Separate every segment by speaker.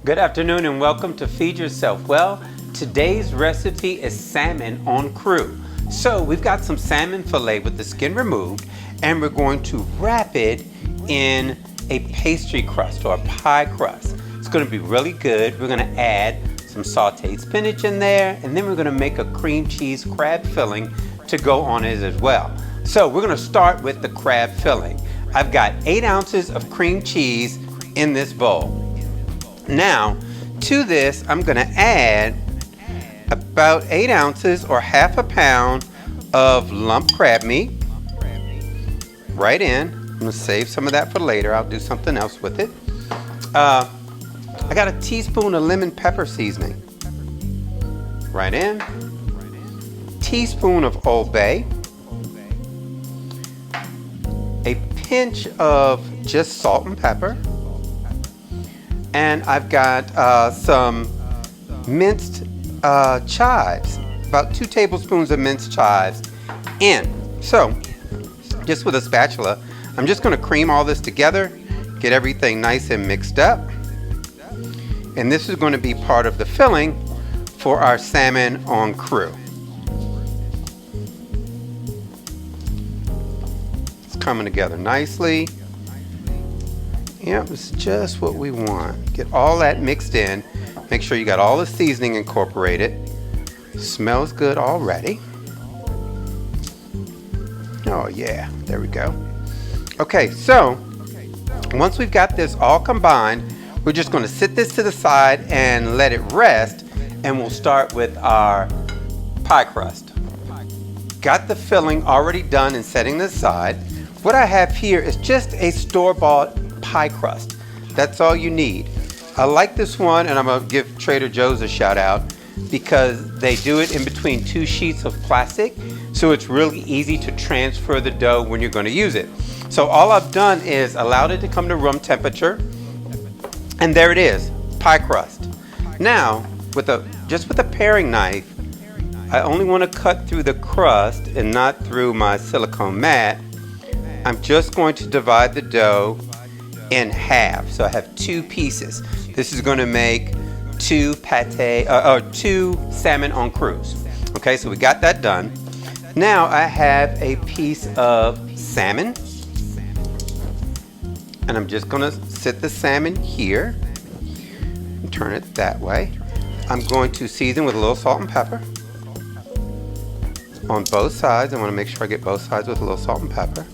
Speaker 1: Good afternoon and welcome to Feed Yourself Well. Today's recipe is salmon en croute. So we've got some salmon fillet with the skin removed, and we're going to wrap it in a pastry crust or a pie crust. It's going to be really good. We're going to add some sauteed spinach in there, and then we're going to make a cream cheese crab filling to go on it as well. So we're going to start with the crab filling. I've got 8 ounces of cream cheese in this bowl. Now, to this, I'm going to add about 8 ounces or half a pound of lump crab meat right in. I'm going to save some of that for later. I'll do something else with it. I got a teaspoon of lemon pepper seasoning right in. Teaspoon of Old Bay. A pinch of just salt and pepper. And I've got some minced chives, about 2 tablespoons of minced chives in. So, just with a spatula, I'm just going to cream all this together, get everything nice and mixed up. And this is going to be part of the filling for our salmon en croute. It's coming together nicely. Yep, it's just what we want. Get all that mixed in. Make sure you got all the seasoning incorporated. Smells good already. Oh yeah, there we go. Okay, so once we've got this all combined, we're just going to sit this to the side and let it rest, and we'll start with our pie crust. Got the filling already done and setting this aside. What I have here is just a store-bought pie crust. That's all you need. I like this one, and I'm going to give Trader Joe's a shout out because they do it in between 2 sheets of plastic, so it's really easy to transfer the dough when you're going to use it. So all I've done is allowed it to come to room temperature, and there it is, pie crust. Now, just with a paring knife, I only want to cut through the crust and not through my silicone mat. I'm just going to divide the dough in half, so I have 2 pieces. This is going to make 2 salmon en croutes. Okay, so we got that done. Now I have a piece of salmon, and I'm just going to sit the salmon here and turn it that way. I'm going to season with a little salt and pepper on both sides. I want to make sure I get both sides with a little salt and pepper.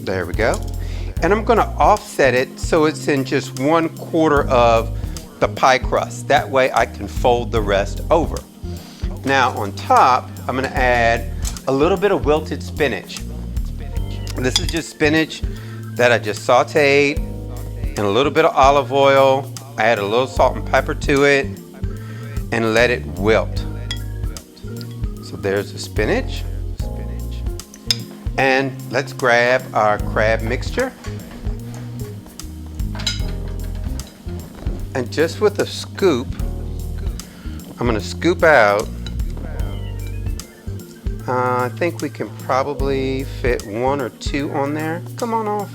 Speaker 1: There we go. And I'm going to offset it so it's in just 1/4 of the pie crust. That way I can fold the rest over. Now on top, I'm going to add a little bit of wilted spinach. This is just spinach that I just sauteed in a little bit of olive oil. I add a little salt and pepper to it and let it wilt. So there's the spinach. And let's grab our crab mixture. And just with a scoop, I'm going to scoop out. I think we can probably fit 1 or 2 on there. Come on off.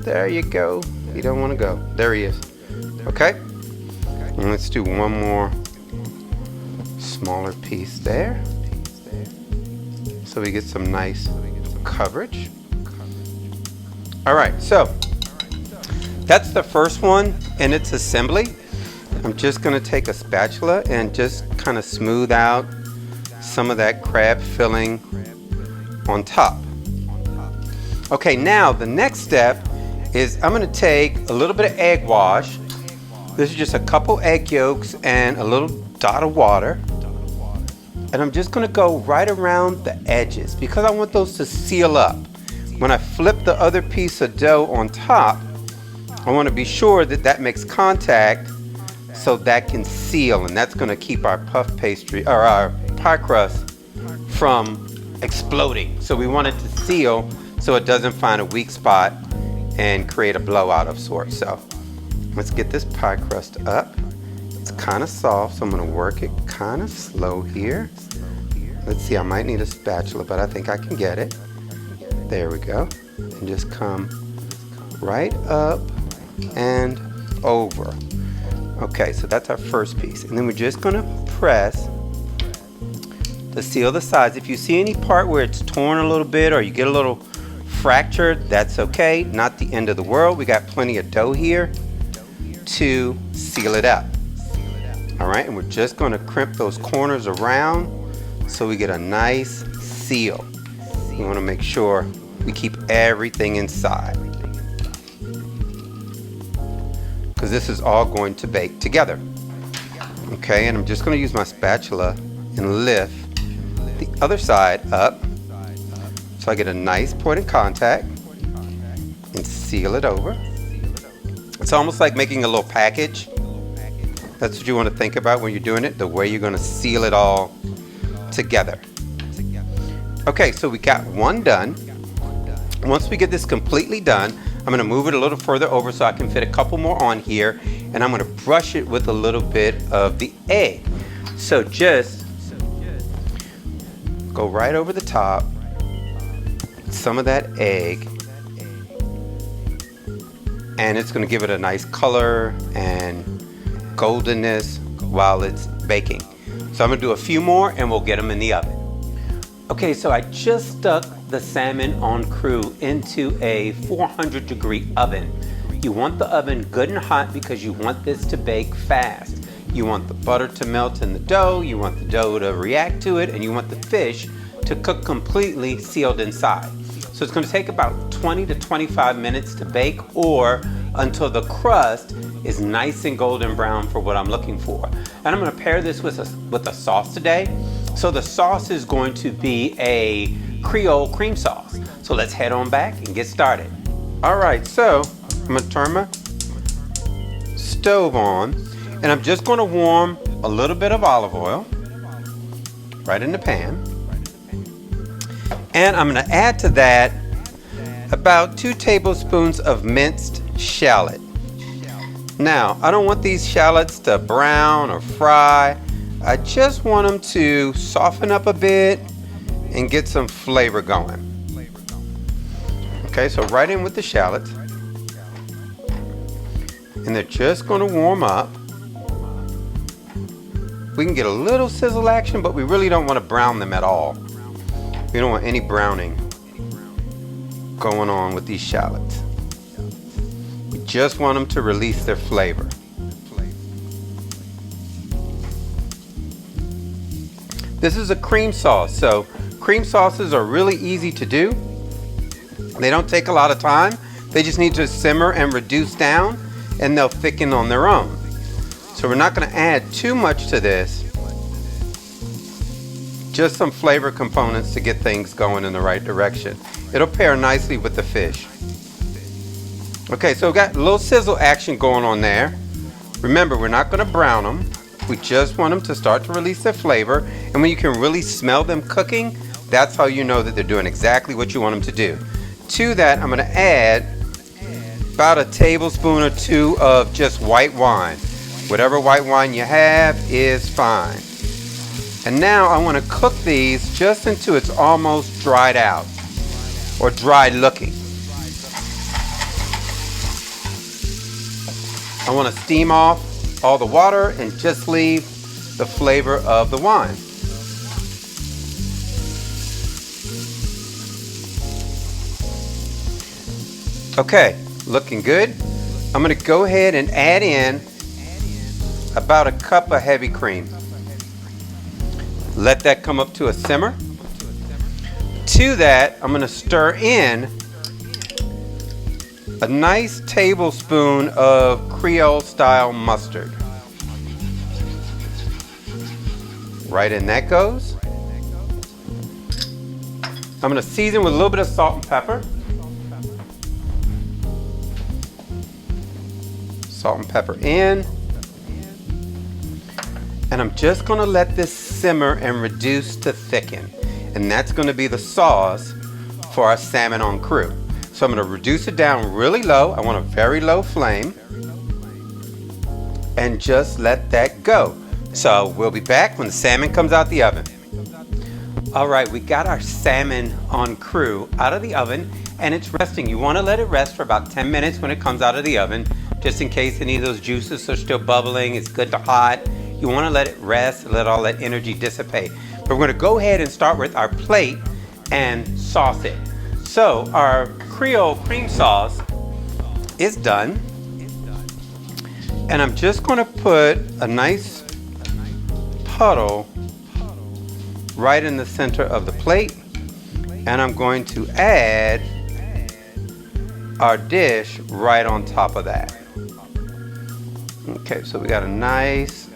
Speaker 1: There you go. You don't want to go. There he is. Okay. And let's do one more smaller piece there, so we get some nice coverage. All right, so that's the first one in its assembly. I'm just going to take a spatula and just kind of smooth out some of that crab filling on top. Okay, now the next step is I'm going to take a little bit of egg wash. This is just a couple egg yolks and a little dot of water. And I'm just going to go right around the edges because I want those to seal up. When I flip the other piece of dough on top, I want to be sure that that makes contact so that can seal, and that's going to keep our puff pastry or our pie crust from exploding. So we want it to seal so it doesn't find a weak spot and create a blowout of sorts. So let's get this pie crust up. It's kind of soft, so I'm going to work it kind of slow here. Let's see, I might need a spatula, but I think I can get it. There we go. And just come right up and over. Okay, so that's our first piece. And then we're just gonna press to seal the sides. If you see any part where it's torn a little bit or you get a little fractured, that's okay, not the end of the world. We got plenty of dough here to seal it up. All right, and we're just gonna crimp those corners around so we get a nice seal. We wanna make sure we keep everything inside, because this is all going to bake together. Okay, and I'm just gonna use my spatula and lift the other side up so I get a nice point of contact and seal it over. It's almost like making a little package. That's what you want to think about when you're doing it, the way you're going to seal it all together. Okay, so we got one done. Once we get this completely done, I'm going to move it a little further over so I can fit a couple more on here, and I'm going to brush it with a little bit of the egg. So just go right over the top, some of that egg, and it's going to give it a nice color and goldenness while it's baking. So I'm going to do a few more and we'll get them in the oven. Okay, so I just stuck the salmon on Croute into a 400-degree oven. You want the oven good and hot because you want this to bake fast. You want the butter to melt in the dough, you want the dough to react to it, and you want the fish to cook completely sealed inside. So it's going to take about 20 to 25 minutes to bake, or until the crust is nice and golden brown for what I'm looking for. And I'm going to pair this with a sauce today. So the sauce is going to be a Creole cream sauce. So let's head on back and get started. All right, so I'm going to turn my stove on, and I'm just going to warm a little bit of olive oil right in the pan. And I'm going to add to that about 2 tablespoons of minced shallot. Now, I don't want these shallots to brown or fry. I just want them to soften up a bit and get some flavor going. Okay, so right in with the shallots. And they're just going to warm up. We can get a little sizzle action, but we really don't want to brown them at all. We don't want any browning going on with these shallots. We just want them to release their flavor. This is a cream sauce, so cream sauces are really easy to do. They don't take a lot of time. They just need to simmer and reduce down, and they'll thicken on their own. So we're not going to add too much to this. Just some flavor components to get things going in the right direction. It'll pair nicely with the fish. Okay, so we've got a little sizzle action going on there. Remember, we're not going to brown them. We just want them to start to release their flavor. And when you can really smell them cooking, that's how you know that they're doing exactly what you want them to do. To that, I'm going to add about a tablespoon or 2 of just white wine. Whatever white wine you have is fine. And now I want to cook these just until it's almost dried out, or dry looking. I want to steam off all the water and just leave the flavor of the wine. Okay, looking good. I'm going to go ahead and add in about a cup of heavy cream. Let that come up to a simmer. To that, I'm going to stir in a nice tablespoon of Creole style mustard. Right in that goes. I'm going to season with a little bit of salt and pepper. Salt and pepper in. And I'm just going to let this simmer and reduce to thicken. And that's going to be the sauce for our salmon en croute. So I'm going to reduce it down really low. I want a very low flame. And just let that go. So we'll be back when the salmon comes out the oven. All right, we got our salmon on Croute out of the oven and it's resting. You want to let it rest for about 10 minutes when it comes out of the oven, just in case any of those juices are still bubbling. It's good to hot. You want to let it rest, let all that energy dissipate. But we're going to go ahead and start with our plate and sauce it. So our Creole cream sauce is done. And I'm just going to put a nice puddle right in the center of the plate, and I'm going to add our dish right on top of that. Okay, so we got a nice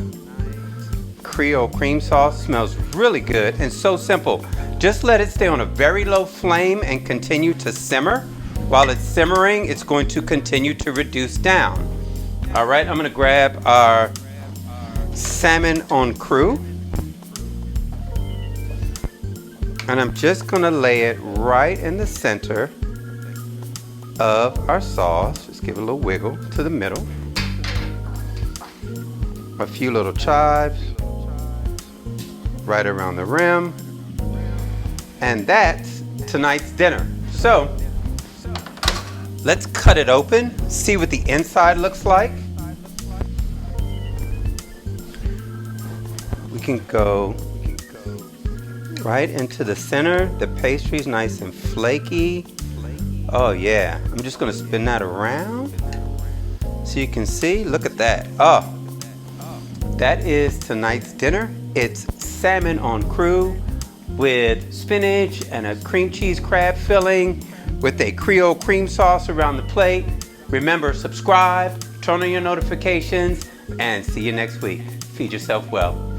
Speaker 1: Creole cream sauce. Smells really good and so simple. Just let it stay on a very low flame and continue to simmer. While it's simmering, it's going to continue to reduce down. All right, I'm going to grab our salmon on Croute. And I'm just going to lay it right in the center of our sauce. Just give it a little wiggle to the middle. A few little chives right around the rim. And that's tonight's dinner. So let's cut it open, see what the inside looks like. We can go right into the center. The pastry's nice and flaky. Oh yeah, I'm just gonna spin that around so you can see. Look at that. Oh, that is tonight's dinner. It's salmon on Croute with spinach and a cream cheese crab filling with a Creole cream sauce around the plate. Remember, subscribe, turn on your notifications, and see you next week. Feed yourself well.